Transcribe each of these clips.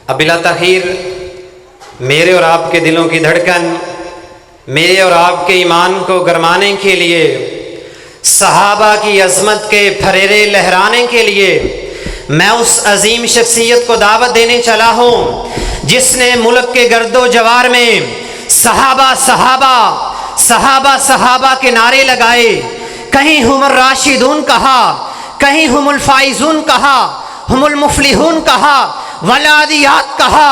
بلا تاخیر میرے اور آپ کے دلوں کی دھڑکن، میرے اور آپ کے ایمان کو گرمانے کے لیے، صحابہ کی عظمت کے پھریرے لہرانے کے لیے میں اس عظیم شخصیت کو دعوت دینے چلا ہوں جس نے ملک کے گرد و جوار میں صحابہ صحابہ صحابہ صحابہ کے نعرے لگائے۔ کہیں ہم الراشدون کہا، کہیں ہم الفائزون کہا، ہم المفلحون کہا، والعادیات کہا،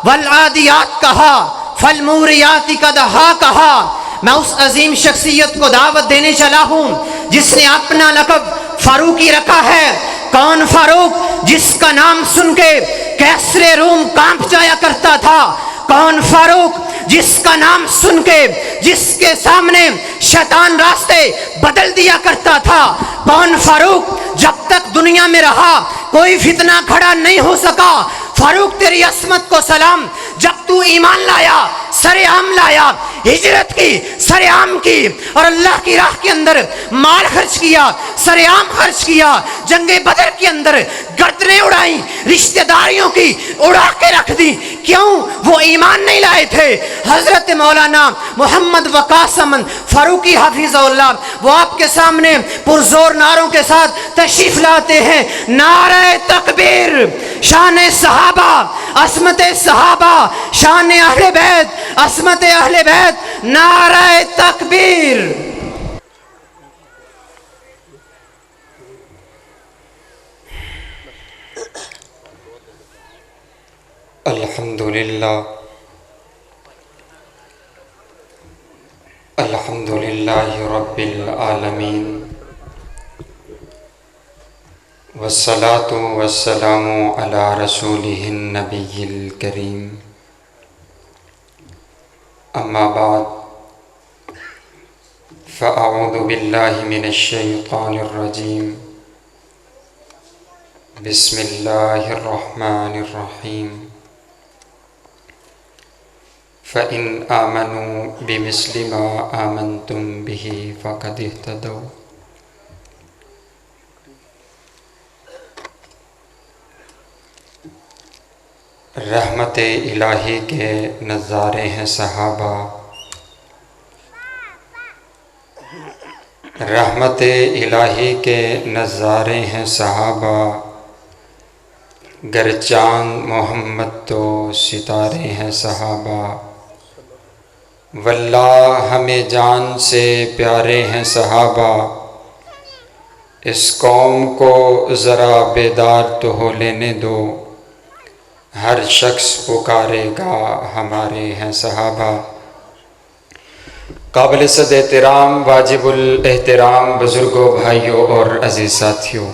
والعادیات کہا، فالموریات قدحا کہا۔ میں اس عظیم شخصیت کو دعوت دینے چلا ہوں جس نے اپنا لقب فاروقی رکھا ہے۔ کون فاروق جس کا نام سن کے کیسر روم کانپ جایا کرتا تھا؟ کون فاروق جس کا نام سن کے جس کے سامنے شیطان راستے بدل دیا کرتا تھا؟ کون فاروق جب تک دنیا میں رہا کوئی فتنہ کھڑا نہیں ہو سکا؟ فاروق تیری عصمت کو سلام، جب تو ایمان لایا، سر عام لایا، ہجرت کی، سر عام کی، اور اللہ کی راہ کے اندر مال خرچ کیا، سر عام خرچ کیا، جنگ بدر کے اندر گردنیں اڑائیں، رشتہ داریوں کی اڑا کے رکھ دی، کیوں؟ وہ ایمان نہیں لائے تھے۔ حضرت مولانا محمد وقاص احمد فاروقی حفظہ اللہ وہ آپ کے سامنے پرزور نعروں کے ساتھ تشریف لاتے ہیں۔ نعرہ تکبیر، شان صحابہ، عصمت صحابہ، شان اہل بیت، عصمت اہل بیت، نعرہ تکبیر۔ الحمدللہ الحمدللہ رب العالمین، والصلاة والسلام علی رسولہ النبی الکریم، اما بعد فاعوذ باللہ من الشیطان الرجیم، بسم اللہ الرحمن الرحیم۔ فَإِنْ آمَنُوا بِمِثْلِ مَا آمَنْتُمْ بِهِ فَقَدِ اهْتَدَوْا۔ رحمت الہی کے نظارے ہیں صحابہ، رحمت الہی کے نظارے ہیں صحابہ، گر چاند محمد تو ستارے ہیں صحابہ، واللہ ہمیں جان سے پیارے ہیں صحابہ، اس قوم کو ذرا بیدار تو ہو لینے دو، ہر شخص پکارے گا ہمارے ہیں صحابہ۔ قابل صد احترام، واجب الاحترام بزرگوں، بھائیوں اور عزیز ساتھیوں،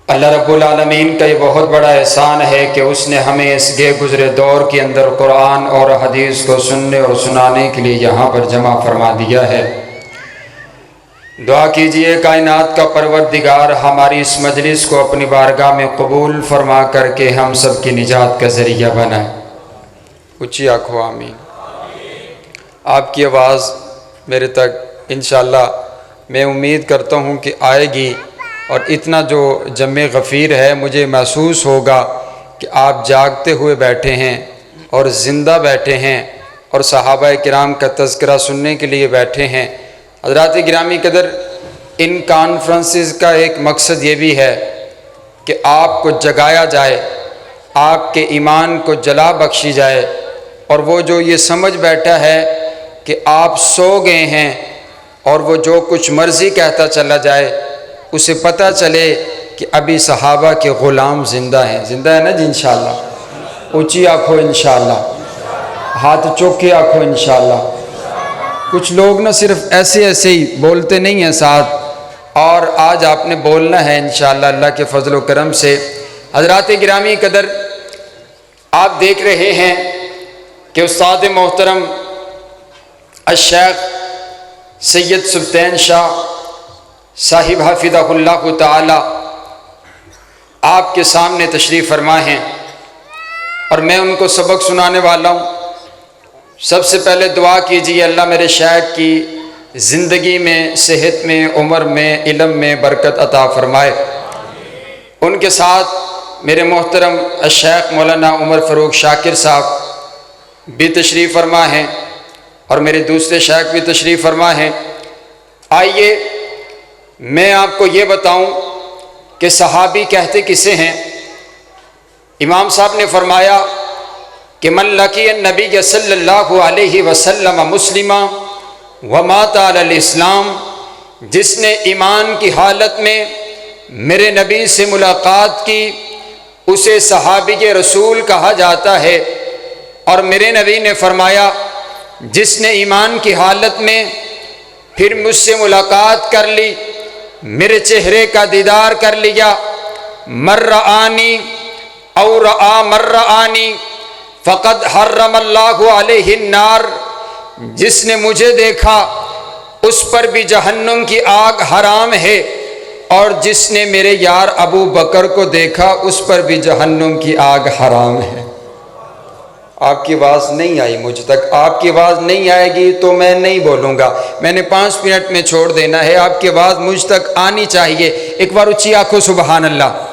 اللہ رب العالمین کا یہ بہت بڑا احسان ہے کہ اس نے ہمیں اس گئے گزرے دور کے اندر قرآن اور حدیث کو سننے اور سنانے کے لیے یہاں پر جمع فرما دیا ہے۔ دعا کیجئے کائنات کا پروردگار ہماری اس مجلس کو اپنی بارگاہ میں قبول فرما کر کے ہم سب کی نجات کا ذریعہ بنائے۔ اونچی آنکھوں آمین۔ آپ کی آواز میرے تک انشاءاللہ میں امید کرتا ہوں کہ آئے گی، اور اتنا جو جمع غفیر ہے مجھے محسوس ہوگا کہ آپ جاگتے ہوئے بیٹھے ہیں اور زندہ بیٹھے ہیں اور صحابہ کرام کا تذکرہ سننے کے لیے بیٹھے ہیں۔ حضرات گرامی قدر، ان کانفرنسز کا ایک مقصد یہ بھی ہے کہ آپ کو جگایا جائے، آپ کے ایمان کو جلا بخشی جائے، اور وہ جو یہ سمجھ بیٹھا ہے کہ آپ سو گئے ہیں اور وہ جو کچھ مرضی کہتا چلا جائے، اسے پتہ چلے کہ ابھی صحابہ کے غلام زندہ ہیں۔ زندہ ہے نا جی انشاءاللہ؟ اونچی آنکھوں انشاءاللہ، ہاتھ چوکے آنکھوں انشاءاللہ۔ کچھ لوگ نہ صرف ایسے ہی بولتے نہیں ہیں ساتھ، اور آج آپ نے بولنا ہے انشاءاللہ اللہ کے فضل و کرم سے۔ حضرات گرامی قدر، آپ دیکھ رہے ہیں کہ استاد محترم الشیخ سید سلطان شاہ صاحب حفظہ اللہ تعالی آپ کے سامنے تشریف فرما ہیں، اور میں ان کو سبق سنانے والا ہوں۔ سب سے پہلے دعا کیجیے اللہ میرے شیخ کی زندگی میں، صحت میں، عمر میں، علم میں برکت عطا فرمائے۔ ان کے ساتھ میرے محترم الشیخ مولانا عمر فاروق شاکر صاحب بھی تشریف فرما ہیں اور میرے دوسرے شیخ بھی تشریف فرما ہیں۔ آئیے میں آپ کو یہ بتاؤں کہ صحابی کہتے کسے ہیں۔ امام صاحب نے فرمایا کہ من لقی النبی صلی اللہ علیہ وسلم مسلما ومات علی الاسلام، جس نے ایمان کی حالت میں میرے نبی سے ملاقات کی اسے صحابی رسول کہا جاتا ہے۔ اور میرے نبی نے فرمایا جس نے ایمان کی حالت میں پھر مجھ سے ملاقات کر لی، میرے چہرے کا دیدار کر لیا، مر رآنی او رآ مر رآنی فقد حرم اللہ علیہ النار، جس نے مجھے دیکھا اس پر بھی جہنم کی آگ حرام ہے، اور جس نے میرے یار ابو بکر کو دیکھا اس پر بھی جہنم کی آگ حرام ہے۔ آپ کی آواز نہیں آئی مجھ تک، آپ کی آواز نہیں آئے گی تو میں نہیں بولوں گا، میں نے 5 منٹ میں چھوڑ دینا ہے، آپ کی آواز مجھ تک آنی چاہیے۔ ایک بار اونچی آنکھوں سبحان اللہ۔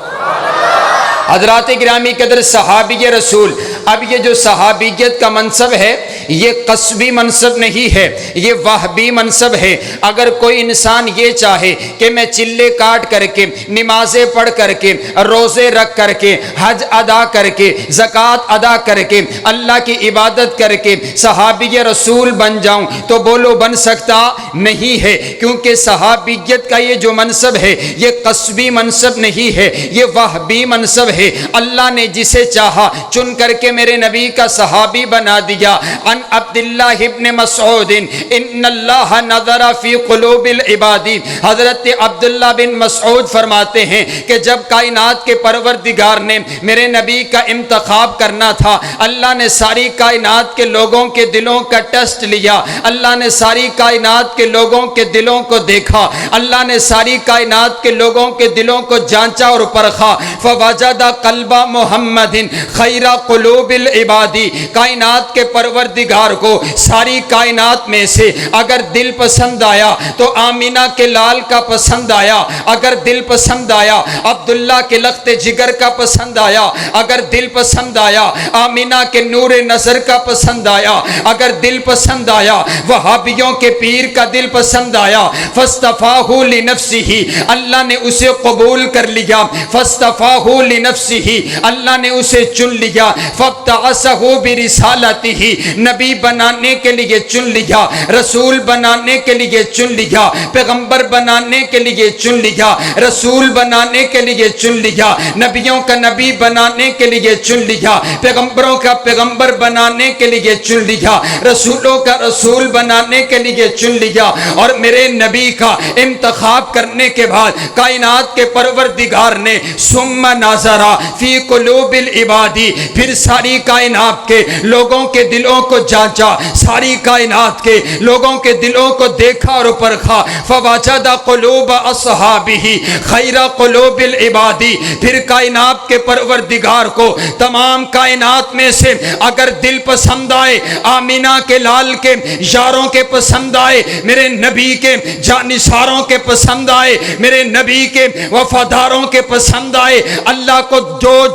حضرات گرامی قدر صحابی رسول، اب یہ جو صحابیت کا منصب ہے یہ قصبی منصب نہیں ہے، یہ وہبی منصب ہے۔ اگر کوئی انسان یہ چاہے کہ میں چلے کاٹ کر کے، نمازیں پڑھ کر کے، روزے رکھ کر کے، حج ادا کر کے، زکوٰۃ ادا کر کے، اللہ کی عبادت کر کے صحابی رسول بن جاؤں تو بولو بن سکتا نہیں ہے، کیونکہ صحابیت کا یہ جو منصب ہے یہ قصبی منصب نہیں ہے، یہ وہبی منصب ہے۔ اللہ نے جسے چاہا چن کر کے میرے نبی کا صحابی بنا دیا۔ عن عبداللہ ابن مسعود ان اللہ نظر فی قلوب العباد، حضرت عبداللہ بن مسعود فرماتے ہیں کہ جب کائنات کے پروردگار نے میرے نبی کا انتخاب کرنا تھا، اللہ نے ساری کائنات کے لوگوں کے دلوں کا ٹیسٹ لیا، اللہ نے ساری کائنات کے لوگوں کے دلوں کو دیکھا، اللہ نے ساری کائنات کے لوگوں کے دلوں کو جانچا اور پرکھا، فوجد قلب محمد خیر قلوب العباد، کائنات کے پروردگار کو ساری کائنات میں سے اگر دل پسند آیا تو آمینہ کے لال کا پسند آیا، اگر دل پسند آیا عبداللہ کے لخت جگر کا پسند آیا، اگر دل پسند آیا آمینہ کے نور نظر کا پسند آیا، اگر دل پسند آیا وہابیوں کے پیر کا دل پسند آیا، فاصطفاہ لنفسہ، اللہ نے اسے قبول کر لیا، فاصطفاہ لنفسہ، اللہ نے اسے چن لیا، فابتعثہ برسالتہ، نبی بنانے کے لیے چن لیا، رسول بنانے کے لیے چن لیا، پیغمبر بنانے کے لیے چن لیا، رسول بنانے کے لیے چن لیا، نبیوں کا نبی بنانے کے لیے چن لیا، پیغمبروں کا پیغمبر بنانے کے لیے چن لیا، رسولوں کا رسول بنانے کے لیے چن لیا۔ اور میرے نبی کا انتخاب کرنے کے بعد کائنات کے پروردگار نے ثم نظر فی قلوب العباد، پھر ساری کائنات کے لوگوں کے دلوں کو جانچا، ساری کائنات کے لوگوں کے دلوں کو دیکھا اور پرکھا، فوجد قلوب اصحابہ خیر قلوب العباد، پھر کائنات کے پروردگار کو تمام کائنات میں سے اگر دل پسند آئے، آمینہ کے لال کے یاروں کے پسند آئے، میرے نبی کے جانثاروں کے پسند آئے، میرے نبی کے وفاداروں کے پسند آئے، اللہ کو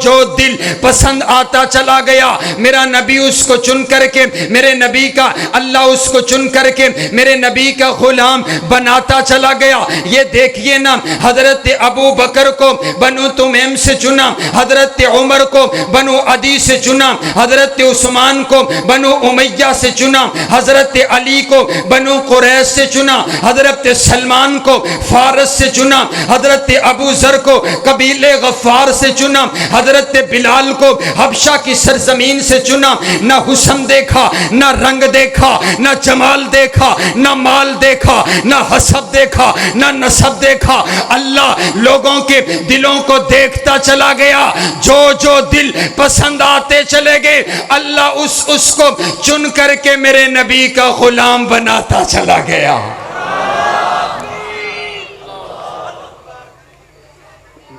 جو دل پسند آتا چلا گیا، میرا نبی اس کو چن کر کے، میرے نبی کا اللہ اس کو چن کر کے میرے نبی کا غلام بناتا چلا گیا۔ یہ دیکھیے نا، حضرت ابو بکر کو بنو تمیم سے چنا، حضرت عمر کو بنو عدی سے چنا، حضرت عثمان کو بنو امیہ سے چنا، حضرت علی کو بنو قریش سے چنا، حضرت سلمان کو فارس سے چنا، حضرت ابو ذر کو قبیلے غفار سے چنا، حضرت بلال کو حبشہ کی سرزمین سے چنا۔ نہ حسن دیکھا، نہ رنگ دیکھا، نہ جمال دیکھا، نہ مال دیکھا، نہ حسب دیکھا، نہ نسب دیکھا، اللہ لوگوں کے دلوں کو دیکھتا چلا گیا، جو دل پسند آتے چلے گئے اللہ اس کو چن کر کے میرے نبی کا غلام بناتا چلا گیا۔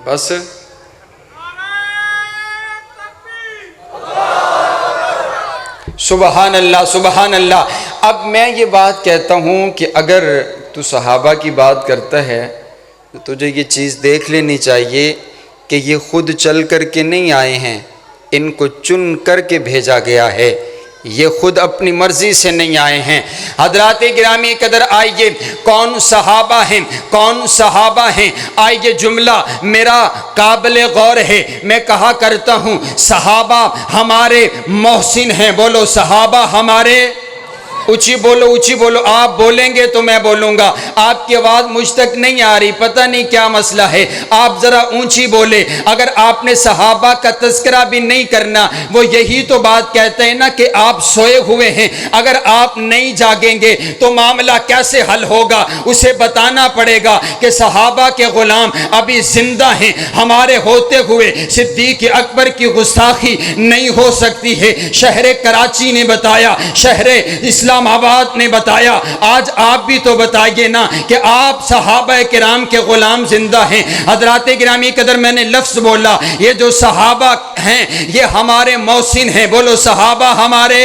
بس سبحان اللہ سبحان اللہ۔ اب میں یہ بات کہتا ہوں کہ اگر تو صحابہ کی بات کرتا ہے تو تجھے یہ چیز دیکھ لینی چاہیے کہ یہ خود چل کر کے نہیں آئے ہیں، ان کو چن کر کے بھیجا گیا ہے، یہ خود اپنی مرضی سے نہیں آئے ہیں۔ حضرات گرامی قدر، آئیے کون صحابہ ہیں، کون صحابہ ہیں، آئیے جملہ میرا قابل غور ہے۔ میں کہا کرتا ہوں صحابہ ہمارے محسن ہیں، بولو صحابہ ہمارے، اونچی بولو اونچی بولو، آپ بولیں گے تو میں بولوں گا، آپ کی آواز مجھ تک نہیں آ رہی، پتہ نہیں کیا مسئلہ ہے، آپ ذرا اونچی بولے۔ اگر آپ نے صحابہ کا تذکرہ بھی نہیں کرنا، وہ یہی تو بات کہتے ہیں نا کہ آپ سوئے ہوئے ہیں، اگر آپ نہیں جاگیں گے تو معاملہ کیسے حل ہوگا؟ اسے بتانا پڑے گا کہ صحابہ کے غلام ابھی زندہ ہیں، ہمارے ہوتے ہوئے صدیق اکبر کی گستاخی نہیں ہو سکتی ہے۔ شہر کراچی نے بتایا، شہر اسلام آباد نے بتایا، آج آپ بھی تو بتائیے نا کہ آپ صحابہ کرام کے غلام زندہ ہیں۔ حضرات گرامی قدر، میں نے لفظ بولا، یہ جو صحابہ ہیں یہ ہمارے محسن ہیں، بولو صحابہ ہمارے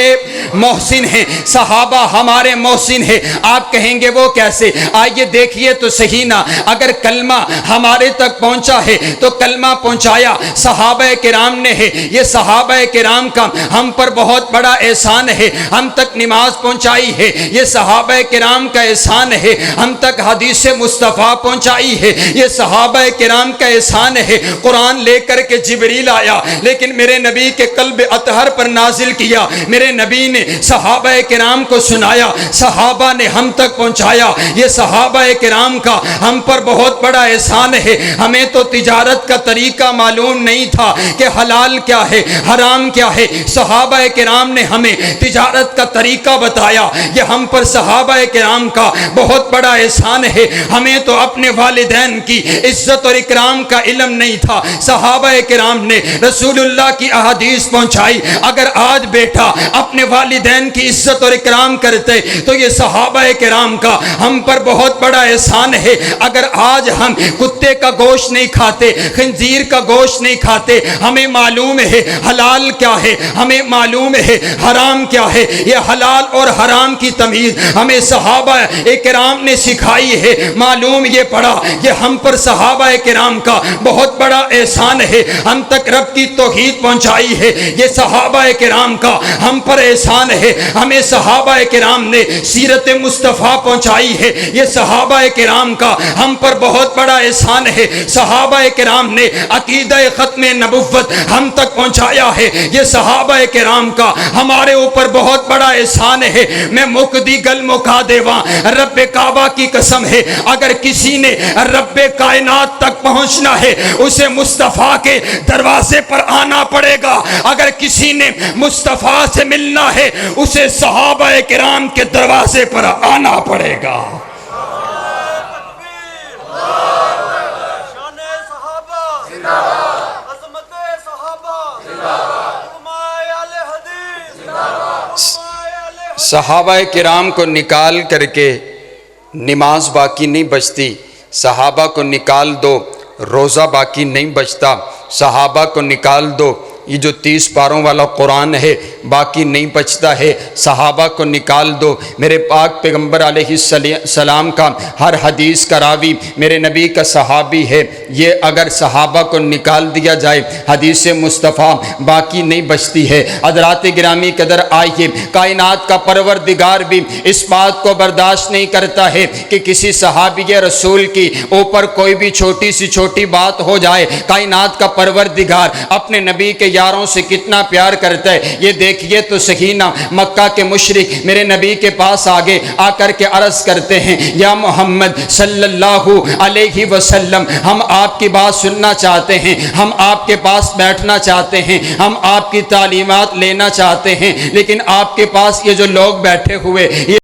محسن ہیں، صحابہ ہمارے محسن ہیں۔ آپ کہیں گے وہ کیسے؟ آئیے دیکھیے تو صحیح نا، اگر کلمہ ہمارے تک پہنچا ہے تو کلمہ پہنچایا صحابہ کرام نے ہے، یہ صحابہ کرام کا ہم پر بہت بڑا احسان ہے، ہم تک نماز پہنچائی ہے، یہ صحابہ کرام کا احسان ہے، ہم تک حدیث مصطفیٰ پہنچائی ہے، یہ صحابہ کرام کا احسان ہے۔ قرآن لے کر کے جبریل آیا لیکن میرے نبی کے قلب اطہر پر نازل کیا، میرے نبی نے صحابہ کرام کو سنایا، صحابہ نے ہم تک پہنچایا، یہ صحابہ کرام کا ہم پر بہت بڑا احسان ہے۔ ہمیں تو تجارت کا طریقہ معلوم نہیں تھا کہ حلال کیا ہے حرام کیا ہے، صحابہ کرام نے ہمیں تجارت کا طریقہ بتایا، یہ ہم پر صحابہ کرام کا بہت بڑا احسان ہے۔ ہمیں تو اپنے والدین کی عزت اور اکرام کا علم نہیں تھا، صحابہ کرام نے رسول اللہ کی احادیث پہنچائی۔ اگر آج بیٹا اپنے والدین کی عزت اور اکرام کرتے تو یہ صحابہ کرام کا ہم پر بہت بڑا احسان ہے۔ اگر آج ہم کتے کا گوشت نہیں کھاتے، خنزیر کا گوشت نہیں کھاتے، ہمیں معلوم ہے حلال کیا ہے، ہمیں معلوم ہے حرام کیا ہے، یہ حلال اور حرام کی تمیز ہمیں صحابہ کرام نے سکھائی ہے۔ معلوم یہ پڑا کہ ہم پر صحابہ کرام کا بہت بڑا احسان ہے، ہم تک رب کی توحید پہنچائی ہے، یہ صحابہ کرام کا ہم پر احسان ہے۔ ہمیں صحابہ کرام نے سیرت مصطفیٰ پہنچائی ہے، یہ صحابہ کرام کا ہم پر بہت بڑا احسان ہے۔ صحابہ کرام نے عقیدہ ختم نبوت ہم تک پہنچایا ہے، یہ صحابہ کرام کا ہمارے اوپر بہت بڑا احسان ہے۔ میں مقدی گل مکا دیواں، رب کعبہ کی قسم ہے، اگر کسی نے رب کائنات تک پہنچنا ہے اسے مصطفیٰ کے دروازے پر آنا پڑے گا، اگر کسی نے مصطفیٰ سے ملنا ہے اسے صحابہ کرام کے دروازے پر آنا پڑے گا۔ صحابہ کرام کو نکال کر کے نماز باقی نہیں بچتی، صحابہ کو نکال دو روزہ باقی نہیں بچتا، صحابہ کو نکال دو یہ جو 30 پاروں والا قرآن ہے باقی نہیں بچتا ہے، صحابہ کو نکال دو میرے پاک پیغمبر علیہ السلام کا ہر حدیث کا راوی میرے نبی کا صحابی ہے، یہ اگر صحابہ کو نکال دیا جائے حدیث مصطفیٰ باقی نہیں بچتی ہے۔ حضرات گرامی قدر، آئیے کائنات کا پروردگار بھی اس بات کو برداشت نہیں کرتا ہے کہ کسی صحابی رسول کی اوپر کوئی بھی چھوٹی سی چھوٹی بات ہو جائے۔ کائنات کا پروردگار اپنے نبی کے یاروں سے کتنا پیار کرتا ہے، یہ دیکھیے تو صحیح نا۔ مکہ کے مشرک میرے نبی کے پاس آگے آ کر کے عرض کرتے ہیں، یا محمد صلی اللہ علیہ وسلم، ہم آپ کی بات سننا چاہتے ہیں، ہم آپ کے پاس بیٹھنا چاہتے ہیں، ہم آپ کی تعلیمات لینا چاہتے ہیں، لیکن آپ کے پاس یہ جو لوگ بیٹھے ہوئے، یہ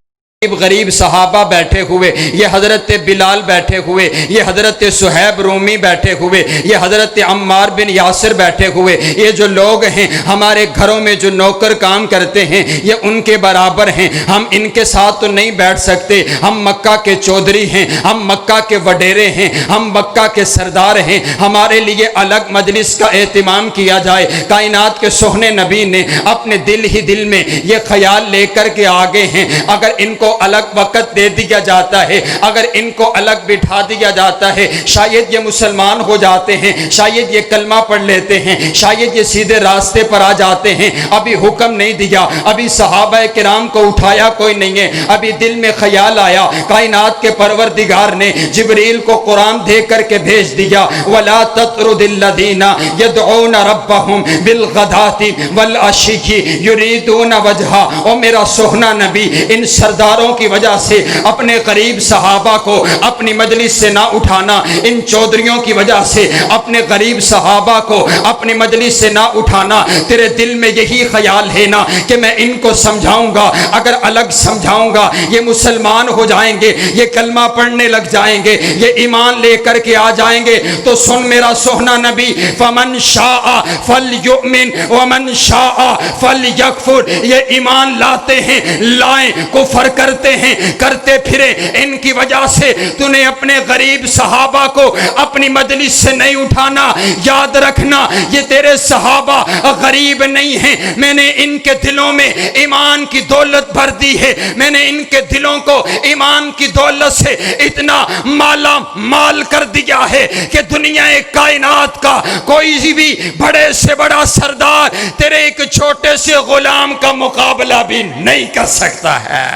غریب صحابہ بیٹھے ہوئے، یہ حضرت بلال بیٹھے ہوئے، یہ حضرت صہیب رومی بیٹھے ہوئے، یہ حضرت عمار بن یاسر بیٹھے ہوئے، یہ جو لوگ ہیں ہمارے گھروں میں جو نوکر کام کرتے ہیں یہ ان کے برابر ہیں، ہم ان کے ساتھ تو نہیں بیٹھ سکتے، ہم مکہ کے چودھری ہیں، ہم مکہ کے وڈیرے ہیں، ہم مکہ کے سردار ہیں، ہمارے لیے الگ مجلس کا اہتمام کیا جائے۔ کائنات کے سوہنے نبی نے اپنے دل ہی دل میں یہ خیال لے کر کے آگے ہیں، اگر ان کو کو الگ وقت دے دیا جاتا ہے، اگر ان کو الگ بٹھا دیا جاتا ہے، شاید یہ مسلمان ہو جاتے ہیں، شاید یہ کلمہ پڑھ لیتے ہیں، شاید یہ سیدھے راستے پر آ جاتے ہیں۔ ابھی حکم نہیں دیا، ابھی صحابہ کرام کو اٹھایا کوئی نہیں ہے، ابھی دل میں خیال آیا، کائنات کے پروردگار نے جبریل کو قرآن دے کر کے بھیج دیا، وَلَا تَطْرُدِ الَّذِينَ يَدْعُونَ رَبَّهُمْ بِالْغَدَاةِ وَالْعَشِيِّ يُرِيدُونَ وَجْهَهُ۔ او میرا سوہنا نبی، ان سرداروں کی وجہ سے اپنے قریب صحابہ کو اپنی مجلس سے نہ اٹھانا، ان چودھریوں کی وجہ سے اپنے غریب صحابہ کو اپنی مجلس سے نہ اٹھانا۔ تیرے دل میں یہی خیال ہے نا کہ میں ان کو سمجھاؤں گا، اگر الگ سمجھاؤں گا یہ مسلمان ہو جائیں گے، یہ کلمہ پڑھنے لگ جائیں گے، یہ ایمان لے کر کے آ جائیں گے۔ تو سن میرا سوہنا نبی، فَمَنْ شَاءَ فَلْيُؤْمِنْ وَمَنْ شَاءَ فَلْيَكْفُرْ۔ یہ ایمان لاتے ہیں، لائیں، کفر کرتے ہیں، کرتے پھرے، ان کی وجہ سے تو نے اپنے غریب صحابہ کو اپنی مجلس سے نہیں اٹھانا۔ یاد رکھنا یہ تیرے صحابہ غریب نہیں ہیں، میں نے ان کے دلوں میں ایمان کی دولت بھر دی ہے، میں نے ان کے دلوں کو ایمان کی دولت سے اتنا مالا مال کر دیا ہے کہ دنیا کائنات کا کوئی بھی بڑے سے بڑا سردار تیرے ایک چھوٹے سے غلام کا مقابلہ بھی نہیں کر سکتا ہے۔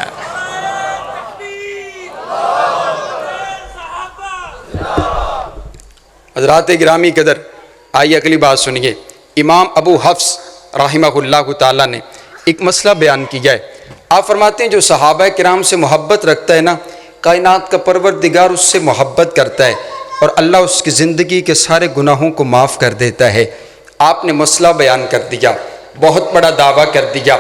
حضرات گرامی قدر، آئیے اگلی بات سنیے۔ امام ابو حفص رحمہ اللہ تعالیٰ نے ایک مسئلہ بیان کیا ہے۔ آپ فرماتے ہیں جو صحابہ کرام سے محبت رکھتا ہے نا، کائنات کا پروردگار اس سے محبت کرتا ہے اور اللہ اس کی زندگی کے سارے گناہوں کو معاف کر دیتا ہے۔ آپ نے مسئلہ بیان کر دیا، بہت بڑا دعویٰ کر دیا۔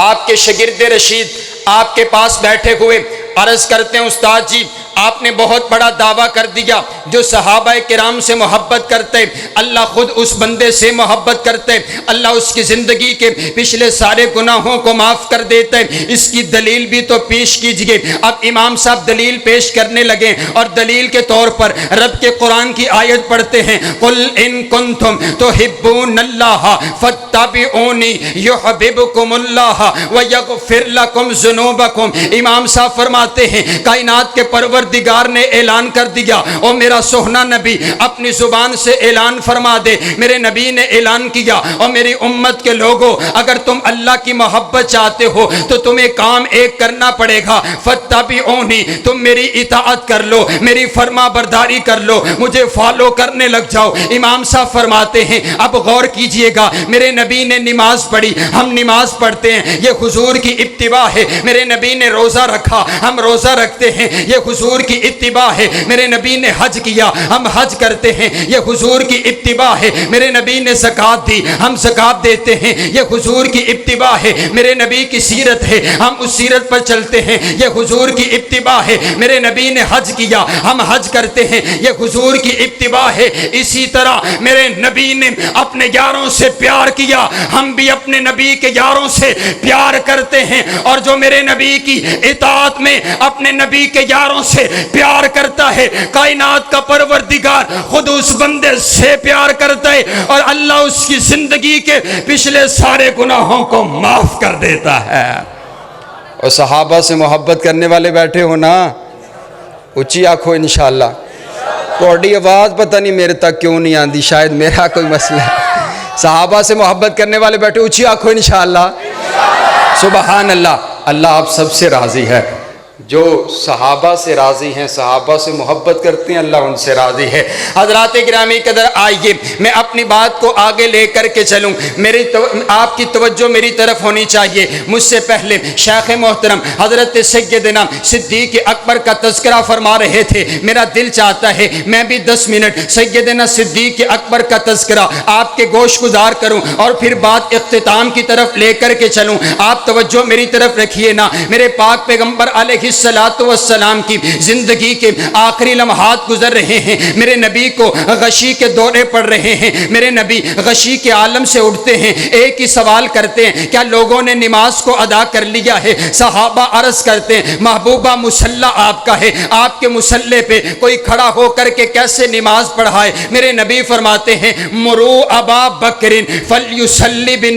آپ کے شاگرد رشید آپ کے پاس بیٹھے ہوئے عرض کرتے ہیں، استاد جی آپ نے بہت بڑا دعویٰ کر دیا، جو صحابہ کرام سے محبت کرتے اللہ خود اس بندے سے محبت کرتے، اللہ اس کی زندگی کے پچھلے سارے گناہوں کو معاف کر دیتے، اس کی دلیل بھی تو پیش کیجئے۔ اب امام صاحب دلیل پیش کرنے لگے اور دلیل کے طور پر رب کے قرآن کی آیت پڑھتے ہیں، قُلْ إِن كُنْتُمْ تُحِبُّونَ اللَّهَ فَاتَّبِعُونِي يُحْبِبْكُمُ اللَّهُ وَيَغْفِرْ لَكُمْ ذُنُوبَكُمْ۔ امام صاحب فرماتے ہیں کائنات کے پروردگار نے اعلان کر دیا، او میرا سوہنا نبی اپنی زبان سے اعلان فرما دے۔ میرے نبی نے اعلان کیا، اور میری امت کے لوگوں اگر تم اللہ کی محبت چاہتے ہو تو تمہیں کام ایک کرنا پڑے گا، فَاتَّبِعُونِی، تم میری اطاعت کر لو، میری فرما برداری کر لو، مجھے فالو کرنے لگ جاؤ۔ امام صاحب فرماتے ہیں اب غور کیجئے گا، میرے نبی نے نماز پڑھی، ہم نماز پڑھتے ہیں، یہ حضور کی اتباع ہے۔ میرے نبی نے روزہ رکھا، ہم روزہ رکھتے ہیں، یہ حضور کی اتباع ہے۔ میرے نبی نے حج کیا، ہم حج کرتے ہیں، یہ حضور کی اتباع ہے۔ میرے نبی نے زکوٰۃ دی، ہم زکوٰۃ دیتے ہیں، یہ حضور کی اتباع ہے۔ میرے نبی کی سیرت ہے، ہم اس سیرت پر چلتے ہیں، یہ حضور کی اتباع ہے۔ میرے نبی نے حج کیا، ہم حج کرتے ہیں، یہ حضور کی اتباع ہے۔ اسی طرح میرے نبی نے اپنے یاروں سے پیار کیا، ہم بھی اپنے نبی کے یاروں سے پیار کرتے ہیں، اور جو میرے نبی کی اطاعت میں اپنے نبی کے یاروں سے پیار کرتا ہے، کائنات کا پروردگار خود اس بندے سے پیار کرتا ہے، اور اللہ اس کی زندگی کے پچھلے سارے گناہوں کو معاف کر دیتا ہے۔ اور صحابہ سے محبت کرنے والے بیٹھے ہو نا، اونچی آنکھو انشاءاللہ۔ تھوڑی آواز پتہ نہیں میرے تک کیوں نہیں آندی، شاید میرا کوئی مسئلہ ہے۔ صحابہ سے محبت کرنے والے بیٹھے، اونچی آنکھو انشاءاللہ۔ سبحان اللہ۔ اللہ آپ سب سے راضی ہے، جو صحابہ سے راضی ہیں، صحابہ سے محبت کرتے ہیں، اللہ ان سے راضی ہے۔ حضرات گرامی قدر، آئیے میں اپنی بات کو آگے لے کر کے چلوں، آپ کی توجہ میری طرف ہونی چاہیے۔ مجھ سے پہلے شیخ محترم حضرت سیدنا صدیق اکبر کا تذکرہ فرما رہے تھے، میرا دل چاہتا ہے میں بھی 10 منٹ سیدنا صدیق اکبر کا تذکرہ آپ کے گوش گزار کروں اور پھر بات اختتام کی طرف لے کر کے چلوں۔ آپ توجہ میری طرف رکھیے نا، میرے پاک پیغمبر علیہ السلام کی زندگی کے آخری لمحات گزر رہے ہیں، میرے نبی کو غشی کے دورے پڑ رہے ہیں، میرے نبی غشی کے عالم سے اٹھتے ہیں، ایک ہی سوال کرتے ہیں، کیا لوگوں نے نماز کو ادا کر لیا ہے؟ صحابہ عرض کرتے ہیں محبوبہ مصلی آپ کا ہے، آپ کے مصلی پہ کوئی کھڑا ہو کر کے کیسے نماز پڑھائے؟ میرے نبی فرماتے ہیں مرو ابا بکر فلیصلی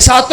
7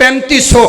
3500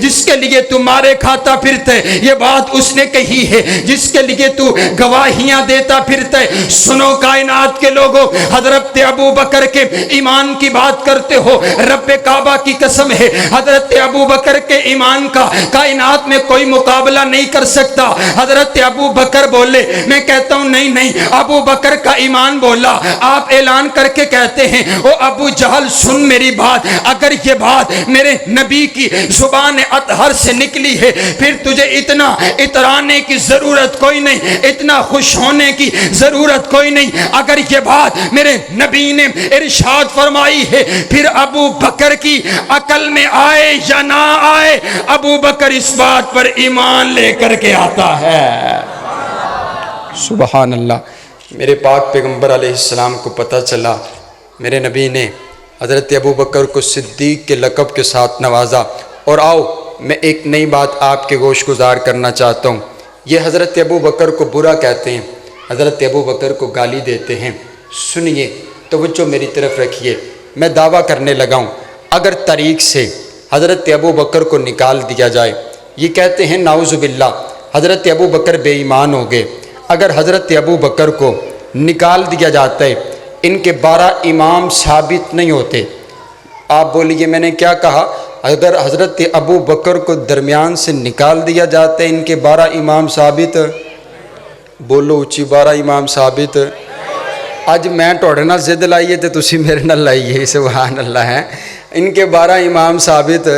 جس کے لیے تو مارے کھاتا پھرتے یہ بات اس نے کہی ہے جس کے لیے تو گواہیاں دیتا پھرتے سنو کائنات کے لوگوں حضرت ابو بکر کے ایمان کی بات کرتے ہو رب کعبہ کی قسم ہے حضرت ابو بکر کے ایمان کا کائنات میں کوئی مقابلہ نہیں کر سکتا حضرت ابو بکر بولے میں کہتا ہوں نہیں ابو بکر کا ایمان بولا آپ اعلان کر کے کہتے ہیں او ابو جہل سن میری بات اگر یہ بات میرے نبی کی زبان اطہر سے نکلی ہے پھر تجھے اتنا اترانے کی ضرورت کوئی نہیں اتنا خوش ہونے کی ضرورت کوئی نہیں اگر یہ بات میرے نبی نے ارشاد فرمائی ہے پھر ابو بکر کی عقل میں آئے یا نہ آئے ابو بکر اس بات پر ایمان لے کر کے آتا ہے سبحان اللہ میرے پاک پیغمبر علیہ السلام کو پتہ چلا میرے نبی نے حضرت ابو بکر کو صدیق کے لقب کے ساتھ نوازا اور آؤ میں ایک نئی بات آپ کے گوش گزار کرنا چاہتا ہوں یہ حضرت ابو بکر کو برا کہتے ہیں حضرت ابو بکر کو گالی دیتے ہیں سنیے توجہ میری طرف رکھیے میں دعویٰ کرنے لگا ہوں اگر طریق سے حضرت ابو بکر کو نکال دیا جائے یہ کہتے ہیں نعوذ باللہ حضرت ابو بکر بے ایمان ہو گئے اگر حضرت ابو بکر کو نکال دیا جاتا ہے ان کے 12 امام ثابت نہیں ہوتے آپ بولیے میں نے کیا کہا اگر حضرت ابو بکر کو درمیان سے نکال دیا جاتا ہے ان کے 12 امام ثابت بولو اچھی 12 امام ثابت اج میں توڑے نال ضد لائیے تو تسی میرے نال لائیے سبحان اللہ ہے ان کے 12 امام ثابت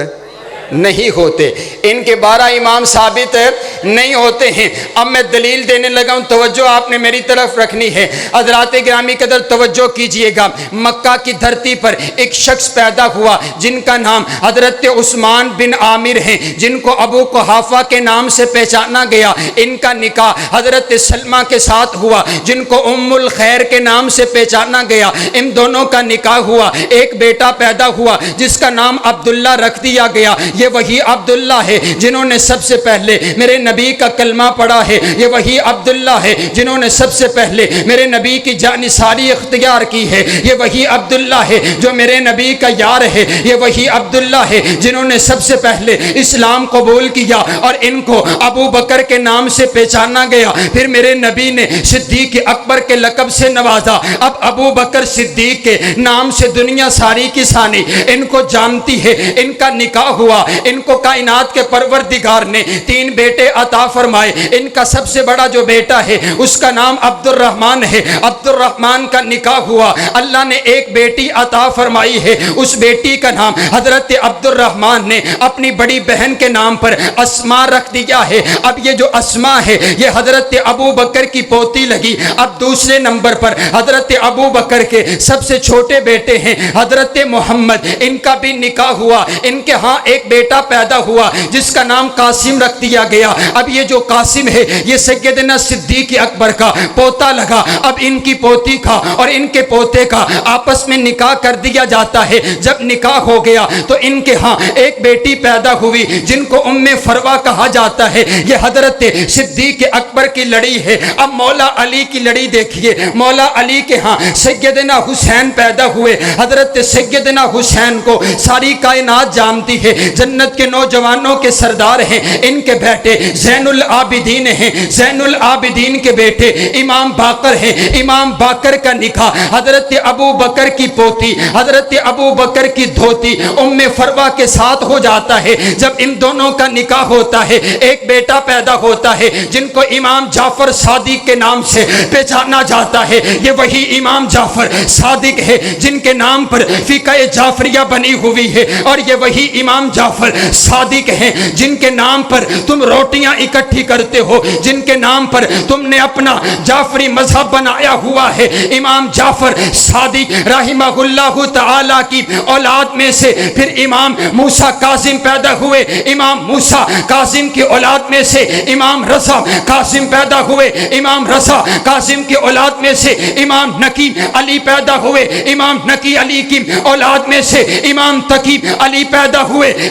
نہیں ہوتے ان کے 12 امام ثابت نہیں ہوتے ہیں اب میں دلیل دینے لگا ہوں توجہ آپ نے میری طرف رکھنی ہے حضرات گرامی قدر توجہ کیجئے گا مکہ کی دھرتی پر ایک شخص پیدا ہوا جن کا نام حضرت عثمان بن عامر ہیں جن کو ابو قحافہ کے نام سے پہچانا گیا ان کا نکاح حضرت سلمہ کے ساتھ ہوا جن کو ام الخیر کے نام سے پہچانا گیا ان دونوں کا نکاح ہوا ایک بیٹا پیدا ہوا جس کا نام عبداللہ رکھ دیا گیا یہ وہی عبداللہ ہے جنہوں نے سب سے پہلے میرے نبی کا کلمہ پڑھا ہے یہ وہی عبداللہ ہے جنہوں نے سب سے پہلے میرے نبی کی جانثاری اختیار کی ہے یہ وہی عبداللہ ہے جو میرے نبی کا یار ہے یہ وہی عبداللہ ہے جنہوں نے سب سے پہلے اسلام قبول کیا اور ان کو ابو بکر کے نام سے پہچانا گیا پھر میرے نبی نے صدیق اکبر کے لقب سے نوازا اب ابو بکر صدیق کے نام سے دنیا ساری کی سانی ان کو جانتی ہے ان کا نکاح ہوا ان کو کائنات کے پروردگار نے 3 بیٹے عطا فرمائے ان کا سب سے بڑا جو بیٹا ہے اس کا نام عبد الرحمن ہے عبد الرحمن کا نکاح ہوا اللہ نے ایک بیٹی عطا فرمائی ہے اس بیٹی کا نام حضرت عبد الرحمن نے اپنی بڑی بہن کے نام پر اسماء رکھ دیا ہے اب یہ جو اسماء ہے یہ حضرت ابو بکر کی پوتی لگی اب دوسرے نمبر پر حضرت ابو بکر کے سب سے چھوٹے بیٹے ہیں حضرت محمد ان کا بھی نکاح ہوا ان کے ہاں ایک بیٹا پیدا ہوا جس کا نام قاسم رکھ دیا گیا اب یہ جو قاسم ہے یہ سیدنا صدیق اکبر کا پوتا لگا اب ان کی پوتی کا اور ان کے پوتے کا آپس میں نکاح کر دیا جاتا ہے جب نکاح ہو گیا تو ان کے ہاں ایک بیٹی پیدا ہوئی جن کو ام فروا کہا جاتا ہے یہ حضرت صدیق اکبر کی لڑی ہے اب مولا علی کی لڑی دیکھیے مولا علی کے ہاں سیدنا حسین پیدا ہوئے حضرت سیدنا حسین کو ساری کائنات جانتی ہے جنت کے نوجوانوں کے سردار ہیں ان کے بیٹے زین العابدین ہیں زین العابدین کے بیٹے امام باقر ہیں امام باقر کا نکاح حضرت ابو بکر کی پوتی حضرت ابو بکر کی دھوتی ام فروا کے ساتھ ہو جاتا ہے جب ان دونوں کا نکاح ہوتا ہے ایک بیٹا پیدا ہوتا ہے جن کو امام جعفر صادق کے نام سے پہچانا جاتا ہے یہ وہی امام جعفر صادق ہے جن کے نام پر فقہ جعفریہ بنی ہوئی ہے اور یہ وہی امام جعفر صادق ہیں جن کے نام پر تم روٹیاں اکٹھی کرتے ہو جن کے نام پر تم نے اپنا جعفری مذہب بنایا ہوا ہے امام جعفر صادق رحمہ اللہ تعالی کی اولاد میں سے پھر امام موسیٰ کاظم پیدا ہوئے امام موسیٰ کاظم کی اولاد میں سے امام رضا کاظم پیدا ہوئے امام رضا کاظم کی اولاد میں سے امام نقی علی پیدا ہوئے امام نقی علی کی اولاد میں سے امام تقی علی پیدا ہوئے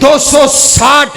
260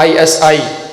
ISI,